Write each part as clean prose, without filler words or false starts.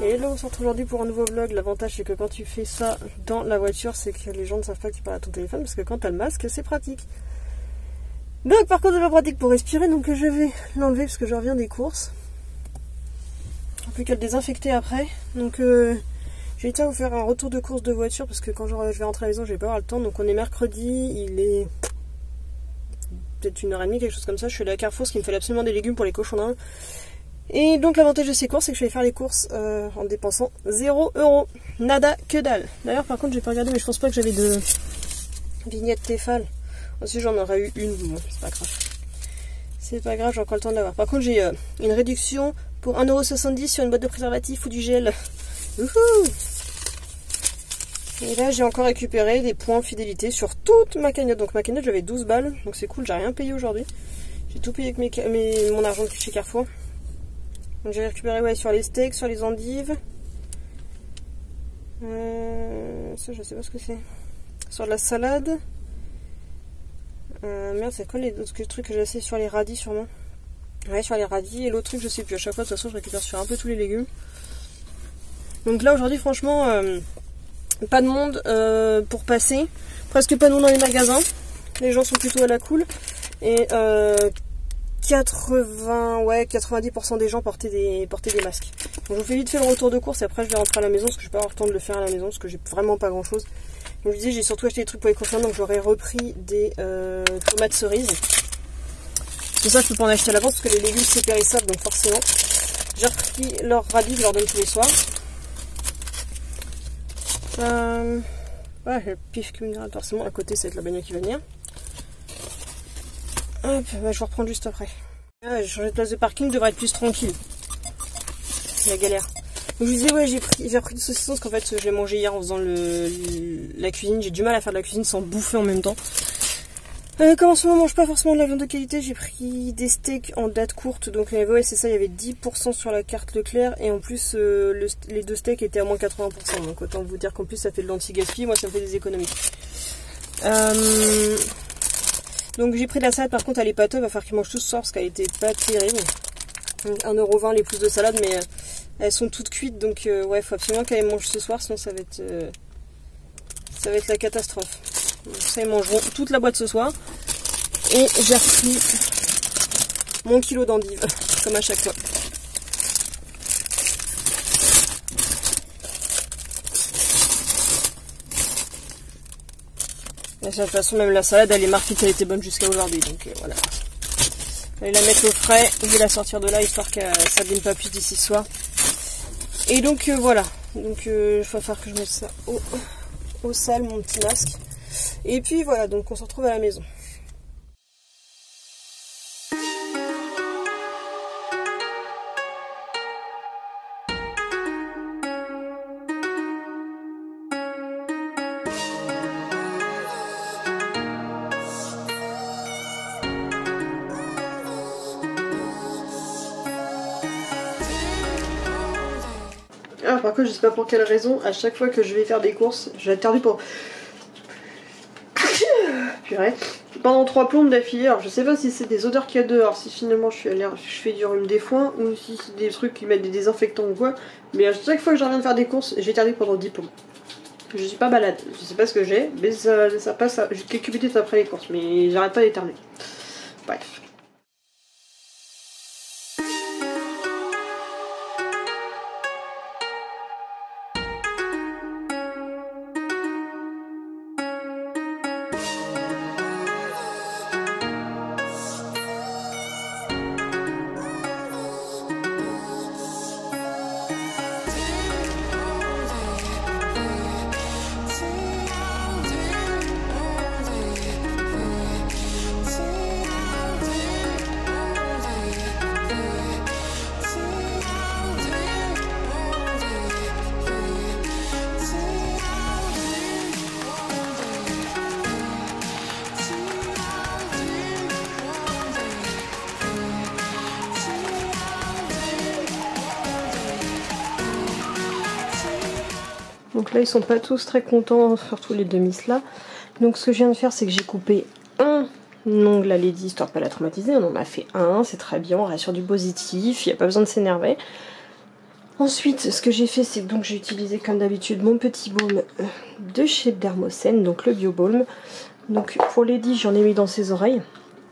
Et là on se retrouve aujourd'hui pour un nouveau vlog. L'avantage c'est que quand tu fais ça dans la voiture, c'est que les gens ne savent pas que tu parles à ton téléphone, parce que quand tu as le masque c'est pratique. Donc par contre c'est pas pratique pour respirer, donc je vais l'enlever parce que je reviens des courses. Plus qu'à le désinfecter après. Donc j'ai été à vous faire un retour de course de voiture parce que quand je vais rentrer à la maison je vais pas avoir le temps. Donc on est mercredi, il est peut-être 1h30, quelque chose comme ça. Je suis allée à Carrefour, ce qui me fallait absolument des légumes pour les cochons d'Inde. Et donc l'avantage de ces courses c'est que je vais faire les courses en dépensant 0 €. Nada, que dalle. D'ailleurs par contre j'ai pas regardé, mais je pense pas que j'avais de vignette Tefal. Si j'en aurais eu une, bon c'est pas grave. C'est pas grave, j'ai encore le temps de l'avoir. Par contre j'ai une réduction pour 1,70 € sur une boîte de préservatifs ou du gel. Wouhou! Et là j'ai encore récupéré des points fidélité sur toute ma cagnotte. Donc ma cagnotte j'avais 12 balles, donc c'est cool, j'ai rien payé aujourd'hui. J'ai tout payé avec mon argent chez Carrefour. Donc j'ai récupéré ouais, sur les steaks, sur les endives. Ça je sais pas ce que c'est. Sur la salade. Merde, c'est quoi les autres trucs que j'ai laissé sur les radis sûrement? Ouais, sur les radis, et l'autre truc je sais plus. À chaque fois de toute façon je récupère sur un peu tous les légumes. Donc là aujourd'hui franchement pas de monde pour passer, presque pas de monde dans les magasins, les gens sont plutôt à la cool, et 90% des gens portaient des masques. Donc je vous fais vite fait le retour de course et après je vais rentrer à la maison parce que je vais pas avoir le temps de le faire à la maison parce que j'ai vraiment pas grand chose. Donc je vous dis, j'ai surtout acheté des trucs pour les cochons, donc j'aurais repris des tomates cerises. C'est ça, je peux pas en acheter à l'avance parce que les légumes c'est périssable, donc forcément. J'ai repris leurs radis, je leur donne tous les soirs. Ouais, j'ai le pif qui me dira forcément à côté, c'est la bagnole qui va venir. Hop, bah, je vais reprendre juste après. Ah, j'ai changé de place de parking, je devrais être plus tranquille. La galère. Donc je vous disais, ouais, j'ai repris des saucissons parce qu'en fait, j'ai mangé hier en faisant la cuisine. J'ai du mal à faire de la cuisine sans bouffer en même temps. Comme en ce moment, on mange pas forcément de la viande de qualité, j'ai pris des steaks en date courte. Donc ouais, c'est ça, il y avait 10% sur la carte Leclerc. Et en plus, les deux steaks étaient à moins 80%. Donc autant vous dire qu'en plus, ça fait de l'anti-gaspi. Moi, ça me fait des économies. Donc j'ai pris de la salade, par contre, elle est pas top. Il va falloir qu'ils mangent tout ce soir parce qu'elle était pas terrible. Donc 1,20 € les pousses de salade, mais elles sont toutes cuites. Donc ouais, il faut absolument qu'elle les mange ce soir, sinon ça va être la catastrophe. Donc ça, ils mangeront toute la boîte ce soir. Et j'ai repris mon kilo d'endives, comme à chaque fois. Et de toute façon, même la salade, elle est marquée qu'elle était bonne jusqu'à aujourd'hui. Donc voilà. Je vais la mettre au frais. Je vais la sortir de là, histoire que ça s'abîme pas plus d'ici ce soir. Et donc voilà. Donc il va falloir que je mette ça au sale, mon petit masque. Et puis voilà, donc on se retrouve à la maison. Alors par contre je sais pas pour quelle raison, à chaque fois que je vais faire des courses, j'ai perdu pour... Purée. Pendant 3 plombes d'affilée, alors je sais pas si c'est des odeurs qu'il y a dehors, si finalement je fais du rhume des foins, ou si c'est des trucs qui mettent des désinfectants ou quoi, mais à chaque fois que je reviens de faire des courses, j'ai éternué pendant 10 plombes. Je suis pas malade, je sais pas ce que j'ai, mais ça passe, j'ai quelques minutes après les courses, mais j'arrête pas d'éternuer. Bref. Donc là ils sont pas tous très contents, surtout les demi là. Donc ce que je viens de faire c'est que j'ai coupé un ongle à Lady histoire de pas la traumatiser. On en a fait un, c'est très bien, on reste sur du positif, il n'y a pas besoin de s'énerver. Ensuite, ce que j'ai fait, c'est que donc j'ai utilisé comme d'habitude mon petit baume de chez Dermocène, donc le Bio Balm. Donc pour Lady, j'en ai mis dans ses oreilles,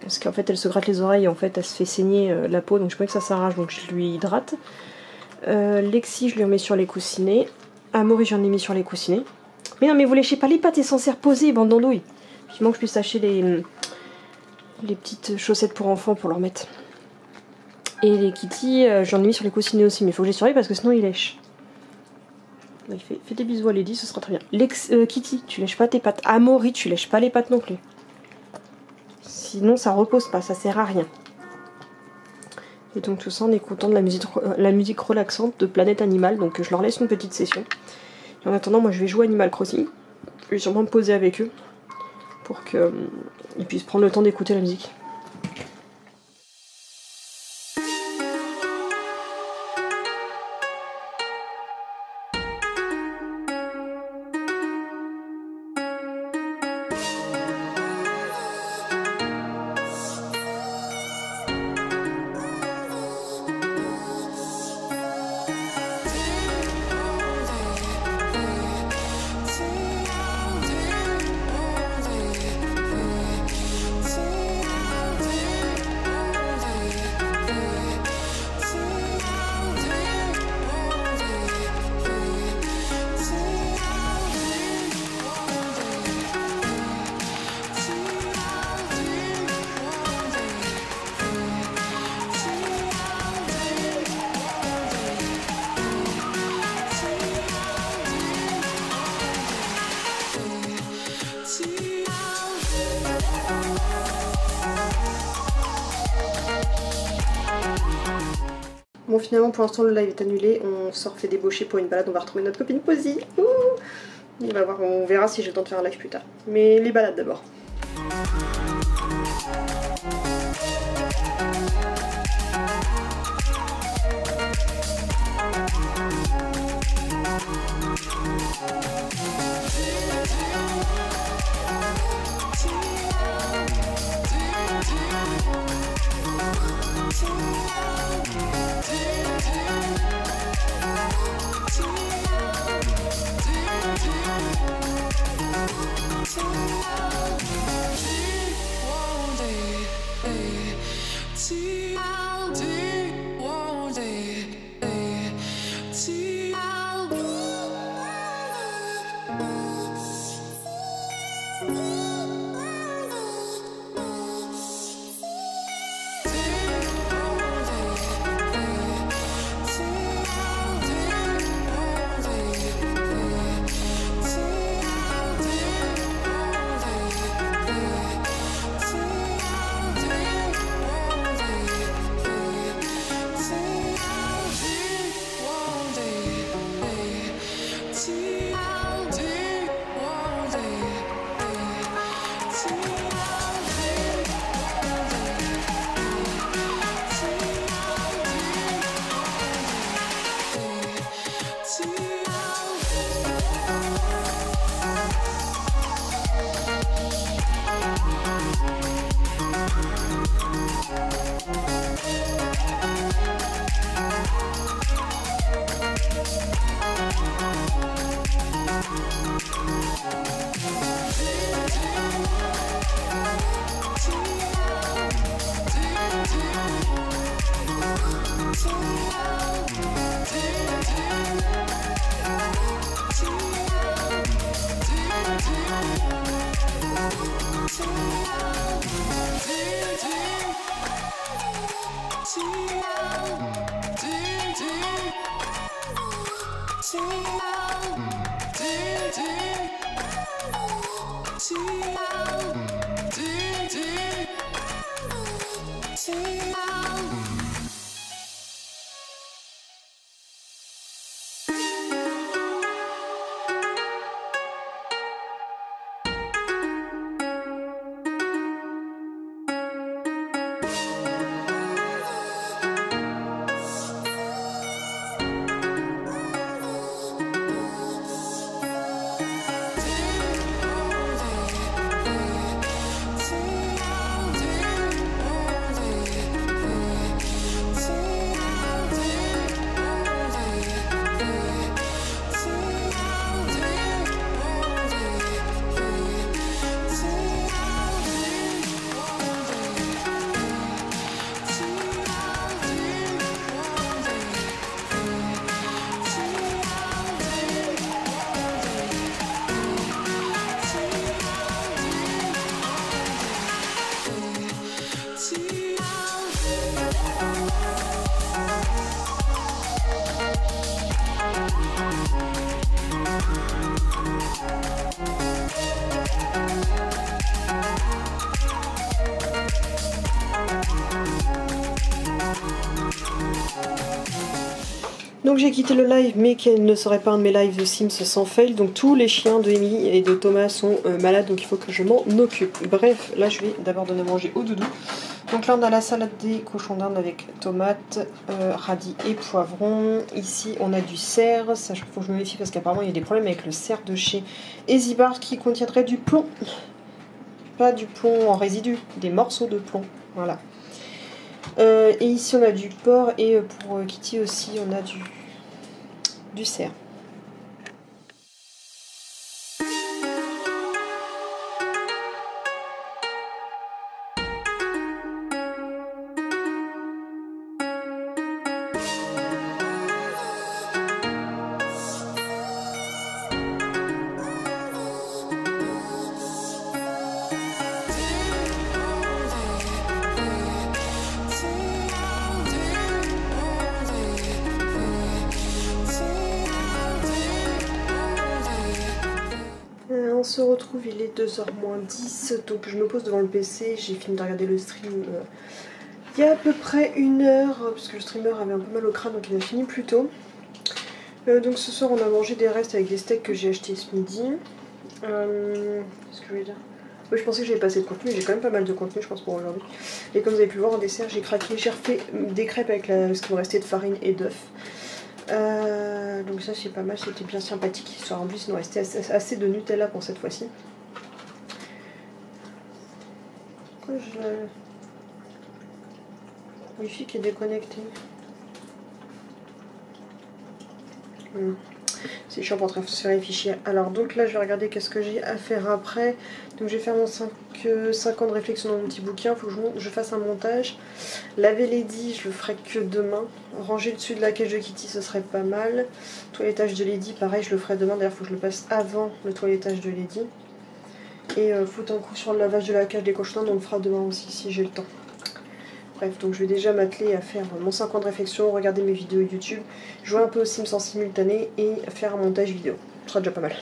parce qu'en fait elle se gratte les oreilles et en fait elle se fait saigner la peau, donc je crois que ça s'arrache, donc je lui hydrate. Lexi, je lui en mets sur les coussinets. Amaury, j'en ai mis sur les coussinets. Mais non, mais vous léchez pas les pattes, t'es censé reposer, bande d'andouilles. Il manque que je puisse acheter les petites chaussettes pour enfants pour leur mettre. Et les Kitty, j'en ai mis sur les coussinets aussi, mais il faut que je les surveille parce que sinon ils lèchent. Il fait des bisous à Lady, ce sera très bien. Kitty, tu lèches pas tes pattes. Amaury, tu lèches pas les pattes non plus. Sinon ça repose pas, ça sert à rien. Et donc tout ça en écoutant de la musique relaxante de Planète Animal, donc je leur laisse une petite session. Et en attendant, moi je vais jouer Animal Crossing. Je vais sûrement me poser avec eux pour qu'ils puissent prendre le temps d'écouter la musique. Bon, finalement pour l'instant le live est annulé, on sort fait débaucher pour une balade, on va retrouver notre copine Posy. On verra si j'ai le temps de faire un live plus tard. Mais les balades d'abord. Donc j'ai quitté le live, mais qu'il ne serait pas un de mes lives de Sims sans fail. Donc tous les chiens de Emily et de Thomas sont malades, donc il faut que je m'en occupe. Bref, là je vais d'abord donner à manger au doudou. Donc là on a la salade des cochons d'Inde avec tomates, radis et poivrons. Ici on a du cerf, ça il faut que je me méfie parce qu'apparemment il y a des problèmes avec le cerf de chez Easybar qui contiendrait du plomb. Pas du plomb en résidu, des morceaux de plomb. Voilà. Et ici on a du porc et pour Kitty aussi on a du cerf. On se retrouve, il est 2h moins 10, donc je me pose devant le PC, j'ai fini de regarder le stream il y a à peu près 1 heure, parce que le streamer avait un peu mal au crâne donc il a fini plus tôt. Donc ce soir on a mangé des restes avec des steaks que j'ai achetés ce midi. Qu'est-ce que je voulais dire? Oui, je pensais que j'avais pas assez de contenu, j'ai quand même pas mal de contenu je pense pour aujourd'hui. Et comme vous avez pu le voir en dessert, j'ai craqué, j'ai refait des crêpes avec ce qui me restait de farine et d'œufs. Donc ça c'est pas mal, c'était bien sympathique. En plus il nous restait assez de Nutella pour cette fois-ci. Pourquoi je... Wi-Fi qui est déconnecté. C'est chiant pour transférer les fichiers. Alors donc là je vais regarder qu'est-ce que j'ai à faire après. Donc je vais faire mon 5 ans de réflexion dans mon petit bouquin. Il faut que je fasse un montage. Laver les Lady, je le ferai que demain. Ranger le dessus de la cage de Kitty, ce serait pas mal. Toilettage de Lady, pareil, je le ferai demain. D'ailleurs, il faut que je le passe avant le toilettage de Lady. Et foutre un coup sur le lavage de la cage des cochons, on le fera demain aussi si j'ai le temps. Bref, donc je vais déjà m'atteler à faire mon 5 ans de réflexion, regarder mes vidéos YouTube, jouer un peu aux Sims en simultané et faire un montage vidéo. Ce sera déjà pas mal.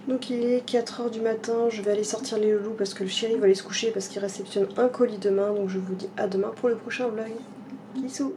Donc il est 4h du matin, je vais aller sortir les loulous parce que le chéri va aller se coucher parce qu'il réceptionne un colis demain. Donc je vous dis à demain pour le prochain vlog. Bisous.